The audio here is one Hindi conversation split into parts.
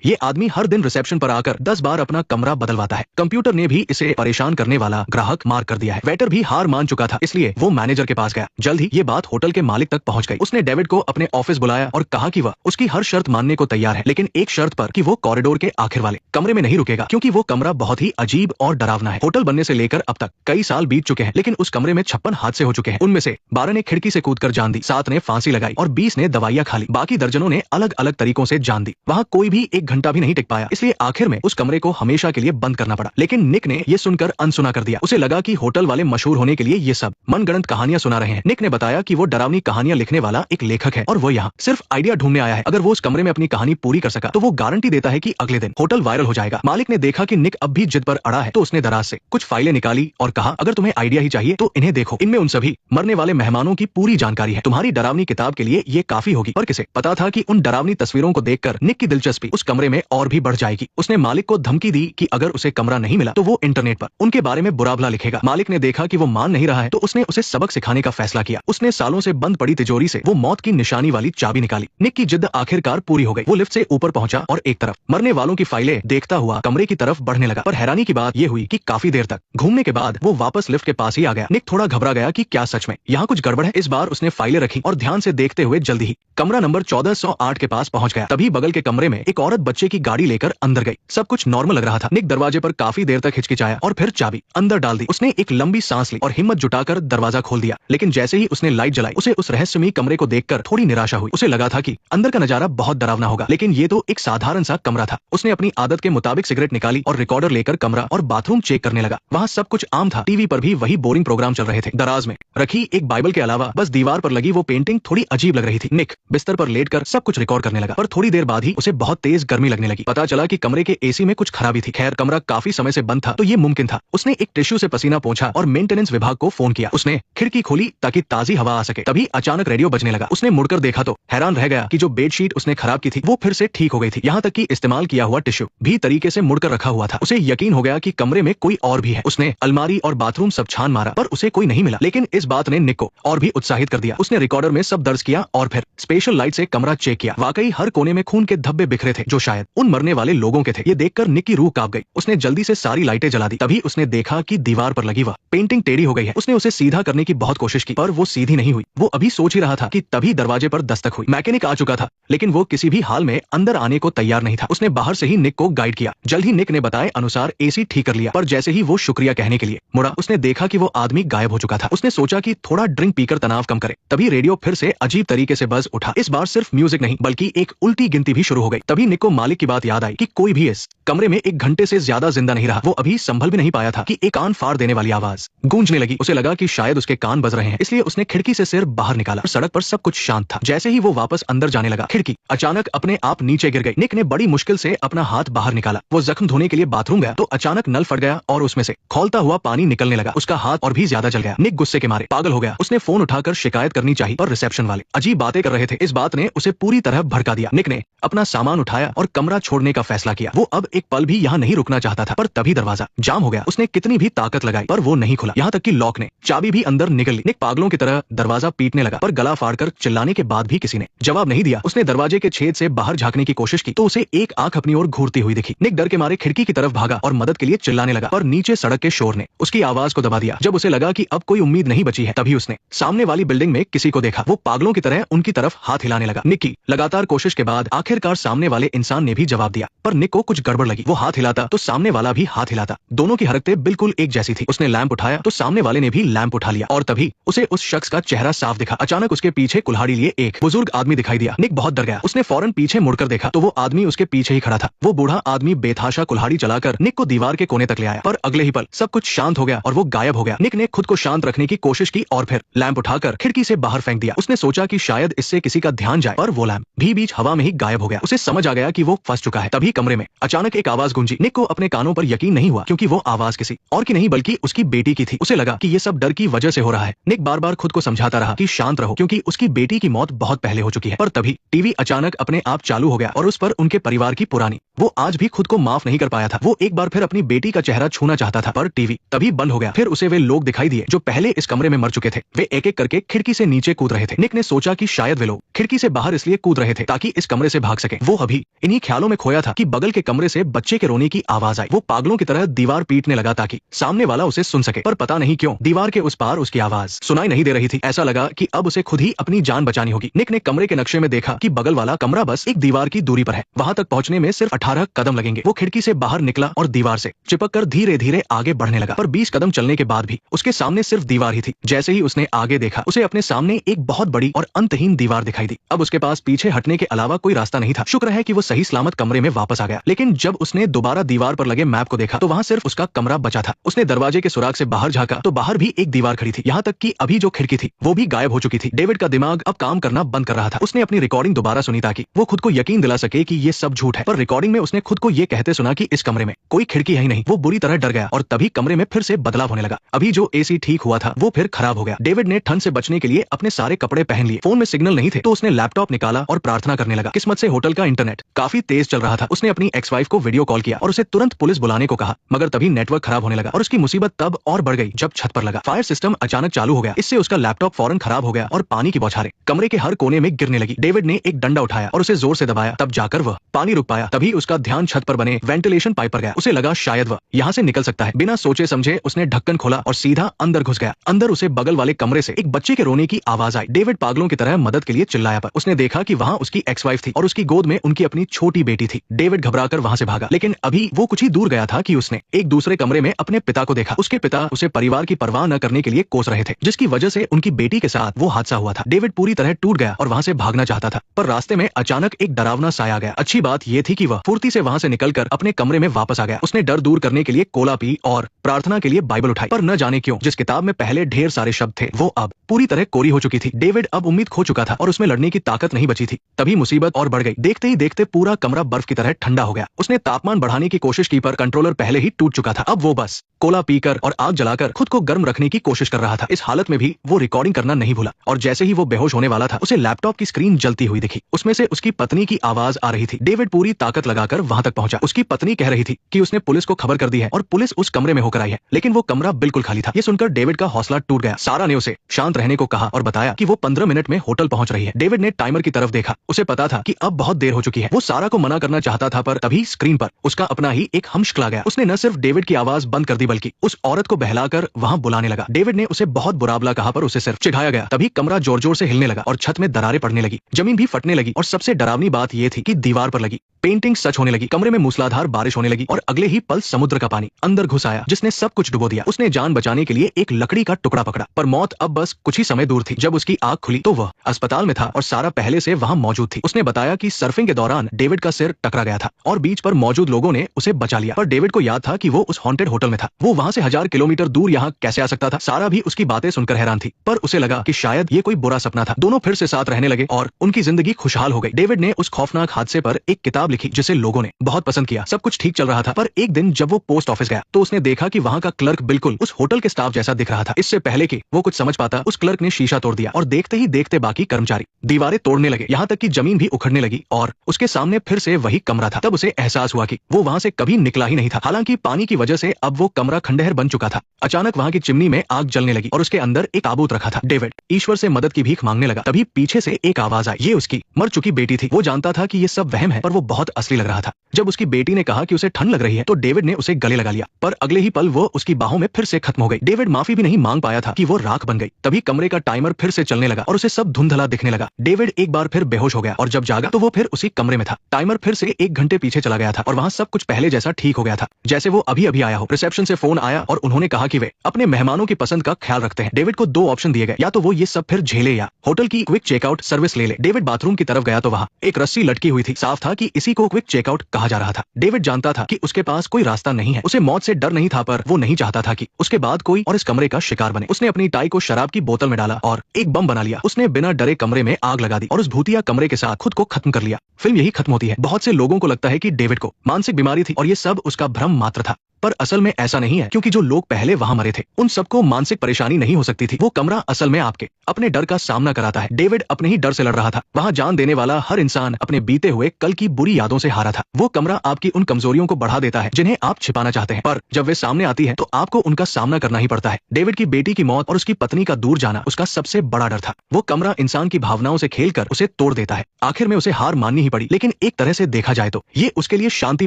ये आदमी हर दिन रिसेप्शन पर आकर 10 बार अपना कमरा बदलवाता है। कंप्यूटर ने भी इसे परेशान करने वाला ग्राहक मार्क कर दिया है। वेटर भी हार मान चुका था, इसलिए वो मैनेजर के पास गया। जल्द ही ये बात होटल के मालिक तक पहुंच गई। उसने डेविड को अपने ऑफिस बुलाया और कहा कि वह उसकी हर शर्त मानने को तैयार है, लेकिन एक शर्त पर कि वो कॉरिडोर के आखिर वाले कमरे में नहीं रुकेगा, क्योंकि वो कमरा बहुत ही अजीब और डरावना है। होटल बनने से लेकर अब तक कई साल बीत चुके हैं, लेकिन उस कमरे में 56 हादसे हो चुके हैं। उनमें से 12 ने खिड़की से कूदकर जान दी, 7 ने फांसी लगाई और 20 ने दवाइयां खा ली। बाकी दर्जनों ने अलग अलग तरीकों से जान दी। वहाँ कोई भी 1 घंटा भी नहीं टिक पाया, इसलिए आखिर में उस कमरे को हमेशा के लिए बंद करना पड़ा। लेकिन निक ने ये सुनकर अनसुना कर दिया। उसे लगा कि होटल वाले मशहूर होने के लिए ये सब मनगढ़ंत कहानियां सुना रहे हैं। निक ने बताया कि वो डरावनी कहानियां लिखने वाला एक लेखक है और वो यहाँ सिर्फ आइडिया ढूंढने आया है। अगर वो उस कमरे में अपनी कहानी पूरी कर सका तो वो गारंटी देता है कि अगले दिन होटल वायरल हो जाएगा। मालिक ने देखा कि निक अब भी जिद पर अड़ा है, तो उसने दराज से कुछ फाइलें निकाली और कहा, अगर तुम्हें आइडिया ही चाहिए तो इन्हें देखो। इनमें उन सभी मरने वाले मेहमानों की पूरी जानकारी है। तुम्हारी डरावनी किताब के लिए ये काफी होगी। और किसे पता था कि उन डरावनी तस्वीरों को देखकर निक की दिलचस्पी उस कमरे में और भी बढ़ जाएगी। उसने मालिक को धमकी दी कि अगर उसे कमरा नहीं मिला तो वो इंटरनेट पर उनके बारे में बुरा भला लिखेगा। मालिक ने देखा कि वो मान नहीं रहा है, तो उसने उसे सबक सिखाने का फैसला किया। उसने सालों से बंद पड़ी तिजोरी से वो मौत की निशानी वाली चाबी निकाली। निक की जिद आखिरकार पूरी हो गई। वो लिफ्ट से ऊपर पहुंचा और एक तरफ मरने वालों की फाइलें देखता हुआ कमरे की तरफ बढ़ने लगा। पर हैरानी की बात यह हुई कि काफी देर तक घूमने के बाद वो वापस लिफ्ट के पास ही आ गया। निक थोड़ा घबरा गया कि क्या सच में यहाँ कुछ गड़बड़ है। इस बार उसने फाइलें रखी और ध्यान से देखते हुए जल्दी ही कमरा नंबर 1408 के पास पहुंच गया। तभी बगल के कमरे में एक औरत बच्चे की गाड़ी लेकर अंदर गई। सब कुछ नॉर्मल लग रहा था। निक दरवाजे पर काफी देर तक हिचकिचाया और फिर चाबी अंदर डाल दी। उसने एक लंबी सांस ली और हिम्मत जुटाकर दरवाजा खोल दिया। लेकिन जैसे ही उसने लाइट जलाई, उसे उस रहस्यमयी कमरे को देखकर थोड़ी निराशा हुई। उसे लगा था कि अंदर का नजारा बहुत डरावना होगा, लेकिन ये तो एक साधारण सा कमरा था। उसने अपनी आदत के मुताबिक सिगरेट निकाली और रिकॉर्डर लेकर कमरा और बाथरूम चेक करने लगा। वहाँ सब कुछ आम था। टीवी पर भी वही बोरिंग प्रोग्राम चल रहे थे। दराज में रखी एक बाइबल के अलावा बस दीवार पर लगी वो पेंटिंग थोड़ी अजीब लग रही थी। निक बिस्तर पर लेटकर सब कुछ रिकॉर्ड करने लगा, पर थोड़ी देर बाद ही उसे बहुत तेज गर्मी लगने लगी। पता चला कि कमरे के एसी में कुछ खराबी थी। खैर, कमरा काफी समय से बंद था, तो ये मुमकिन था। उसने एक टिश्यू से पसीना पोंछा और मेंटेनेंस विभाग को फोन किया। उसने खिड़की खोली ताकि ताजी हवा आ सके। तभी अचानक रेडियो बजने लगा। उसने मुड़कर देखा तो हैरान रह गया कि जो बेडशीट उसने खराब की थी वो फिर से ठीक हो गई थी। यहाँ तक कि इस्तेमाल किया हुआ टिश्यू भी तरीके से मुड़कर रखा हुआ था। उसे यकीन हो गया कि कमरे में कोई और भी है। उसने अलमारी और बाथरूम सब छान मारा, पर उसे कोई नहीं मिला। लेकिन इस बात ने निक को और भी उत्साहित कर दिया। उसने रिकॉर्डर में सब दर्ज किया और फिर स्पेशल लाइट से कमरा चेक किया। वाकई हर कोने में खून के धब्बे बिखरे थे, जो शायद उन मरने वाले लोगों के थे। ये देखकर निक की रूह कांप गई। उसने जल्दी से सारी लाइटें जला दी। तभी उसने देखा कि दीवार पर लगी वह पेंटिंग टेढ़ी हो गई है। उसने उसे सीधा करने की बहुत कोशिश की, पर वो सीधी नहीं हुई। वो अभी सोच ही रहा था कि तभी दरवाजे पर दस्तक हुई। मैकेनिक आ चुका था, लेकिन वो किसी भी हाल में अंदर आने को तैयार नहीं था। उसने बाहर से ही निक को गाइड किया। जल्द ही निक ने बताए अनुसार एसी ठीक कर लिया, पर जैसे ही वो शुक्रिया कहने के लिए मुड़ा, उसने देखा कि वो आदमी गायब हो चुका था। उसने सोचा कि थोड़ा ड्रिंक पीकर तनाव कम करे। तभी रेडियो फिर से अजीब तरीके से बज उठा। इस बार सिर्फ म्यूजिक नहीं, बल्कि एक उल्टी गिनती भी शुरू हो गई। तभी निक को मालिक की बात याद आई कि कोई भी इस कमरे में 1 घंटे से ज्यादा जिंदा नहीं रहा। वो अभी संभल भी नहीं पाया था कि एक कान फाड़ देने वाली आवाज गूंजने लगी। उसे लगा कि शायद उसके कान बज रहे हैं, इसलिए उसने खिड़की से सिर बाहर निकाला। सड़क पर सब कुछ शांत था। जैसे ही वो वापस अंदर जाने लगा, खिड़की अचानक अपने आप नीचे गिर गई। निक ने बड़ी मुश्किल से अपना हाथ बाहर निकाला। वो जख्म धोने के लिए बाथरूम गया तो अचानक नल फट गया और उसमें से खौलता हुआ पानी निकलने लगा। उसका हाथ और भी ज्यादा जल गया। निक गुस्से के मारे पागल हो गया। उसने फोन उठाकर शिकायत करनी चाहिए, पर रिसेप्शन वाले अजीब बातें कर रहे थे। इस बात ने उसे पूरी तरह भड़का दिया। निक ने अपना सामान उठाया और कमरा छोड़ने का फैसला किया। वो अब एक पल भी यहाँ नहीं रुकना चाहता था। पर तभी दरवाजा जाम हो गया। उसने कितनी भी ताकत लगाई, पर वो नहीं खुला। यहाँ तक कि लॉक ने चाबी भी अंदर निकल ली। निक पागलों की तरह दरवाजा पीटने लगा, पर गला फाड़कर चिल्लाने के बाद भी किसी ने जवाब नहीं दिया। उसने दरवाजे के छेद से बाहर झांकने की कोशिश की तो उसे एक आंख अपनी ओर घूरती हुई दिखी। निक डर के मारे खिड़की की तरफ भागा और मदद के लिए चिल्लाने लगा, पर नीचे सड़क के शोर ने उसकी आवाज को दबा दिया। जब उसे लगा कि अब कोई उम्मीद नहीं बची है, तभी उसने सामने वाली बिल्डिंग में किसी को देखा। वो पागलों की तरह उनकी तरफ हाथ हिलाने लगा। निक की लगातार कोशिश के बाद आखिरकार सामने वाले इंसान ने भी जवाब दिया, पर निक को कुछ गड़बड़ लगी। वो हाथ हिलाता तो सामने वाला भी हाथ हिलाता। दोनों की हरकतें बिल्कुल एक जैसी थी। उसने लैंप उठाया तो सामने वाले ने भी लैंप उठा लिया और तभी उसे उस शख्स का चेहरा साफ दिखा। अचानक उसके पीछे कुल्हाड़ी लिए एक बुजुर्ग आदमी दिखाई दिया। निक बहुत डर गया। उसने फौरन पीछे मुड़कर देखा तो वो आदमी उसके पीछे ही खड़ा था। वो बूढ़ा आदमी बेतहाशा कुल्हाड़ी चलाकर निक को दीवार के कोने तक ले आया, पर अगले ही पल सब कुछ शांत हो गया और वो गायब हो गया। निक ने खुद को शांत रखने की कोशिश की और फिर लैंप उठाकर खिड़की से बाहर फेंक दिया। उसने सोचा कि शायद इससे किसी का ध्यान जाए, पर वो लैंप भी बीच हवा में ही गायब हो गया। उसे समझ आ गया कि वो फंस चुका है। तभी कमरे में अचानक अचानक एक आवाज गूंजी। निक को अपने कानों पर यकीन नहीं हुआ, क्योंकि वो आवाज किसी और की नहीं बल्कि उसकी बेटी की थी। उसे लगा कि ये सब डर की वजह से हो रहा है। निक बार बार खुद को समझाता रहा कि शांत रहो, क्योंकि उसकी बेटी की मौत बहुत पहले हो चुकी है। पर तभी टीवी अचानक अपने आप चालू हो गया और उस पर उनके परिवार की पुरानी, वो आज भी खुद को माफ नहीं कर पाया था। वो एक बार फिर अपनी बेटी का चेहरा छूना चाहता था, पर टीवी तभी बंद हो गया। फिर उसे वे लोग दिखाई दिए जो पहले इस कमरे में मर चुके थे। वे एक एक करके खिड़की से नीचे कूद रहे थे। निक ने सोचा कि शायद वे लोग खिड़की से बाहर इसलिए कूद रहे थे ताकि इस कमरे से भाग सके। वो अभी इन्हीं ख्यालों में खोया था कि बगल के कमरे से बच्चे के रोने की आवाज आई। वो पागलों की तरह दीवार पीटने लगा ताकि सामने वाला उसे सुन सके, पर पता नहीं क्यों दीवार के उस पार उसकी आवाज सुनाई नहीं दे रही थी। ऐसा लगा कि अब उसे खुद ही अपनी जान बचानी होगी। निक ने कमरे के नक्शे में देखा कि बगल वाला कमरा बस एक दीवार की दूरी पर है। वहां तक पहुंचने में सिर्फ 18 कदम लगेंगे। वो खिड़की से बाहर निकला और दीवार से चिपक कर धीरे धीरे आगे बढ़ने लगा, पर 20 कदम चलने के बाद भी उसके सामने सिर्फ दीवार ही थी। जैसे ही उसने आगे देखा, उसे अपने सामने एक बहुत बड़ी और अंतहीन दीवार दिखाई दी। अब उसके पास पीछे हटने के अलावा कोई रास्ता नहीं था। शुक्र है कि वो सही सलामत कमरे में वापस आ गया। लेकिन जब उसने दोबारा दीवार पर लगे मैप को देखा तो वहां सिर्फ उसका कमरा बचा था। उसने दरवाजे के सुराग से बाहर झांका तो बाहर भी एक दीवार खड़ी थी। यहाँ तक कि अभी जो खिड़की थी वो भी गायब हो चुकी थी। डेविड का दिमाग अब काम करना बंद कर रहा था। उसने अपनी रिकॉर्डिंग दोबारा सुनी ताकि वो खुद को यकीन दिला सके कि ये सब झूठ है, पर रिकॉर्डिंग में उसने खुद को ये कहते सुना कि इस कमरे में कोई खिड़की है ही नहीं। वो बुरी तरह डर गया और तभी कमरे में फिर से बदलाव होने लगा। अभी जो एसी ठीक हुआ था वो फिर खराब हो गया। डेविड ने ठंड से बचने के लिए अपने सारे कपड़े पहन लिए। फोन में सिग्नल नहीं थे तो उसने लैपटॉप निकाला और प्रार्थना करने लगा। किस्मत से होटल का इंटरनेट काफी तेज चल रहा था। उसने अपनी एक्स वाइफ को वीडियो कॉल किया और उसे तुरंत पुलिस बुलाने को कहा, मगर तभी नेटवर्क खराब होने लगा और उसकी मुसीबत तब और बढ़ गई जब छत पर लगा। फायर सिस्टम अचानक चालू हो गया। इससे उसका लैपटॉप फौरन खराब हो गया और पानी की बौछारें कमरे के हर कोने में गिरने लगी। डेविड ने एक डंडा उठाया और उसे जोर से दबाया, तब जाकर वह पानी रुक पाया। तभी उसका ध्यान छत पर बने वेंटिलेशन पाइप पर गया। उसे लगा शायद वह यहाँ से निकल सकता है। बिना सोचे समझे उसने ढक्कन खोला और सीधा अंदर घुस गया। अंदर उसे बगल वाले कमरे से एक बच्चे के रोने की आवाज आई। डेविड पागलों की तरह मदद के लिए चिल्लाया, पर उसने देखा कि वहाँ उसकी एक्स वाइफ थी और उसकी गोद में उनकी अपनी छोटी बेटी थी। डेविड घबराकर वहाँ से भागा, लेकिन अभी वो कुछ ही दूर गया था कि उसने एक दूसरे कमरे में अपने पिता को देखा। उसके पिता उसे परिवार की परवाह न करने के लिए कोस रहे थे, जिसकी वजह से उनकी बेटी के साथ वो हादसा हुआ था। डेविड पूरी तरह टूट गया और वहाँ से भागना चाहता था, पर रास्ते में अचानक एक डरावना साया आ गया। अच्छी बात ये थी कि वह फुर्ती से वहाँ से निकलकर अपने कमरे में वापस आ गया। उसने डर दूर करने के लिए कोला पी और प्रार्थना के लिए बाइबल उठाई, पर न जाने क्यों जिस किताब में पहले ढेर सारे शब्द थे वो अब पूरी तरह कोरी हो चुकी थी। डेविड अब उम्मीद खो चुका था और उसमें लड़ने की ताकत नहीं बची थी। तभी मुसीबत और बढ़ गई। देखते ही देखते पूरा कमरा बर्फ की तरह ठंडा हो गया। उसने तापमान बढ़ाने की कोशिश की, पर कंट्रोलर पहले ही टूट चुका था। अब वो बस कोला पीकर और आग जलाकर खुद को गर्म रखने की कोशिश कर रहा था। इस हालत में भी वो रिकॉर्डिंग करना नहीं भूला और जैसे ही वो बेहोश होने वाला था उसे लैपटॉप की स्क्रीन जलती हुई दिखी। उसमें से उसकी पत्नी की आवाज आ रही थी। डेविड पूरी ताकत लगाकर वहां तक पहुंचा। उसकी पत्नी कह रही थी कि उसने पुलिस को खबर कर दी है और पुलिस उस कमरे में होकर आई है, लेकिन वो कमरा बिल्कुल खाली था। ये सुनकर डेविड का हौसला टूट गया। सारा ने उसे शांत रहने को कहा और बताया कि वो 15 मिनट में होटल पहुंच रही है। डेविड ने टाइमर की तरफ देखा। उसे पता था कि अब बहुत देर हो चुकी है। वो सारा को मना करना चाहता था, पर तभी स्क्रीन पर उसका अपना ही एक हम शक्ल आ गया। उसने न सिर्फ डेविड की आवाज बंद कर दी बल्कि उस औरत को बहलाकर वहां बुलाने लगा। डेविड ने उसे बहुत बुरा भला कहा, पर उसे सिर्फ चिढ़ाया गया। तभी कमरा जोर जोर से हिलने लगा और छत में दरारें पड़ने लगी, जमीन भी फटने लगी और सबसे डरावनी बात यह थी कि दीवार पर लगी पेंटिंग सच होने लगी। कमरे में मूसलाधार बारिश होने लगी और अगले ही पल समुद्र का पानी अंदर घुस आया, जिसने सब कुछ डुबो दिया। उसने जान बचाने के लिए एक लकड़ी का टुकड़ा पकड़ा, पर मौत अब बस कुछ ही समय दूर थी। जब उसकी आंख खुली तो वह अस्पताल में था और सारा पहले से वहां मौजूद थी। उसने बताया कि सर्फिंग के दौरान डेविड का सिर टकरा गया था और बीच पर मौजूद लोगों ने उसे बचा लिया, पर डेविड को याद था कि वो उस हॉन्टेड होटल में था। वो वहां से 1000 किलोमीटर दूर यहाँ कैसे आ सकता था। सारा भी उसकी बातें सुनकर हैरान थी, पर उसे लगा कि शायद ये कोई बुरा सपना था। दोनों फिर से साथ रहने लगे और उनकी जिंदगी खुशहाल हो गई। डेविड ने उस खौफनाक हादसे पर एक किताब लिखी जिसे लोगों ने बहुत पसंद किया। सब कुछ ठीक चल रहा था, पर एक दिन जब वो पोस्ट ऑफिस गया तो उसने देखा कि वहां का क्लर्क बिल्कुल उस होटल के स्टाफ जैसा दिख रहा था। इससे पहले कि वो कुछ समझ पाता, उस क्लर्क ने शीशा तोड़ दिया और देखते ही देखते बाकी कर्मचारी दीवारें तोड़ने लगे, यहाँ तक कि जमीन भी उखड़ने लगी और उसके सामने फिर से वही कमरा था। तब उसे एहसास हुआ कि वो वहां से कभी निकला ही नहीं था। हालांकि पानी की वजह से अब वो कमरा खंडहर बन चुका था। अचानक वहां की चिमनी में आग जलने लगी और उसके अंदर एक ताबूत रखा था। डेविड ईश्वर से मदद की भीख मांगने लगा। तभी पीछे से एक आवाज आई। ये उसकी मर चुकी बेटी थी। वो जानता था कि ये सब वहम है, पर वो बहुत असली लग रहा था। जब उसकी बेटी ने कहा कि उसे ठंड लग रही है तो डेविड ने उसे गले लगा लिया, पर अगले ही पल वो उसकी बाहों में फिर से खत्म हो गई। डेविड माफी भी नहीं मांग पाया था कि वो राख बन गई। तभी कमरे का टाइमर फिर से चलने लगा और उसे सब धुंधला दिखने लगा। डेविड एक बार फिर बेहोश हो गया और जब जागा तो वो फिर उसी कमरे में था। टाइमर फिर से 1 घंटे पीछे चला गया था और वहाँ सब कुछ पहले जैसा ठीक हो गया था, जैसे वो अभी अभी आया हो। रिसेप्शन से फोन आया और उन्होंने कहा कि वे अपने मेहमानों की पसंद का ख्याल रखते हैं। डेविड को 2 ऑप्शन दिए गए, या तो वो ये सब फिर झेले या होटल की क्विक चेकआउट सर्विस ले ले। डेविड बाथरूम की तरफ गया तो वहाँ एक रस्सी लटकी हुई थी। साफ था कि इसी इसी को क्विक चेकआउट कहा जा रहा था। डेविड जानता था कि उसके पास कोई रास्ता नहीं है। उसे मौत से डर नहीं था, पर वो नहीं चाहता था कि उसके बाद कोई और इस कमरे का शिकार बने। उसने अपनी टाई को शराब की बोतल में डाला और एक बम बना लिया। उसने बिना डरे कमरे में आग लगा दी और उस भूतिया कमरे के साथ खुद को खत्म कर लिया। फिल्म यही खत्म होती है। बहुत से लोगों को लगता है कि डेविड को मानसिक बीमारी थी और ये सब उसका भ्रम मात्र था, पर असल में ऐसा नहीं है, क्योंकि जो लोग पहले वहां मरे थे उन सबको मानसिक परेशानी नहीं हो सकती थी। वो कमरा असल में आपके अपने डर का सामना कराता है। डेविड अपने ही डर से लड़ रहा था। वहां जान देने वाला हर इंसान अपने बीते हुए कल की बुरी यादों से हारा था। वो कमरा आपकी उन कमजोरियों को बढ़ा देता है जिन्हें आप छिपाना चाहते हैं, पर जब वे सामने आती है तो आपको उनका सामना करना ही पड़ता है। डेविड की बेटी की मौत और उसकी पत्नी का दूर जाना उसका सबसे बड़ा डर था। वो कमरा इंसान की भावनाओं से खेलकर उसे तोड़ देता है। आखिर में उसे हार माननी ही पड़ी, लेकिन एक तरह से देखा जाए तो ये उसके लिए शांति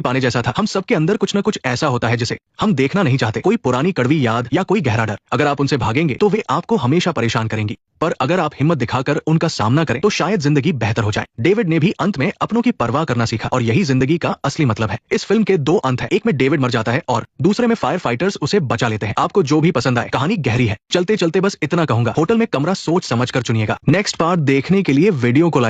पाने जैसा था। हम सबके अंदर कुछ न कुछ ऐसा होता है जिसे हम देखना नहीं चाहते, कोई पुरानी कड़वी याद या कोई गहरा डर। अगर आप उनसे भागेंगे तो वे आपको हमेशा परेशान करेंगी, पर अगर आप हिम्मत दिखाकर उनका सामना करें तो शायद जिंदगी बेहतर हो जाए। डेविड ने भी अंत में अपनों की परवाह करना सीखा और यही जिंदगी का असली मतलब है। इस फिल्म के दो अंत हैं, एक में डेविड मर जाता है और दूसरे में फायर फाइटर्स उसे बचा लेते हैं। आपको जो भी पसंद आए, कहानी गहरी है। चलते चलते बस इतना कहूंगा, होटल में कमरा सोच समझ कर चुनिएगा। नेक्स्ट पार्ट देखने के लिए वीडियो को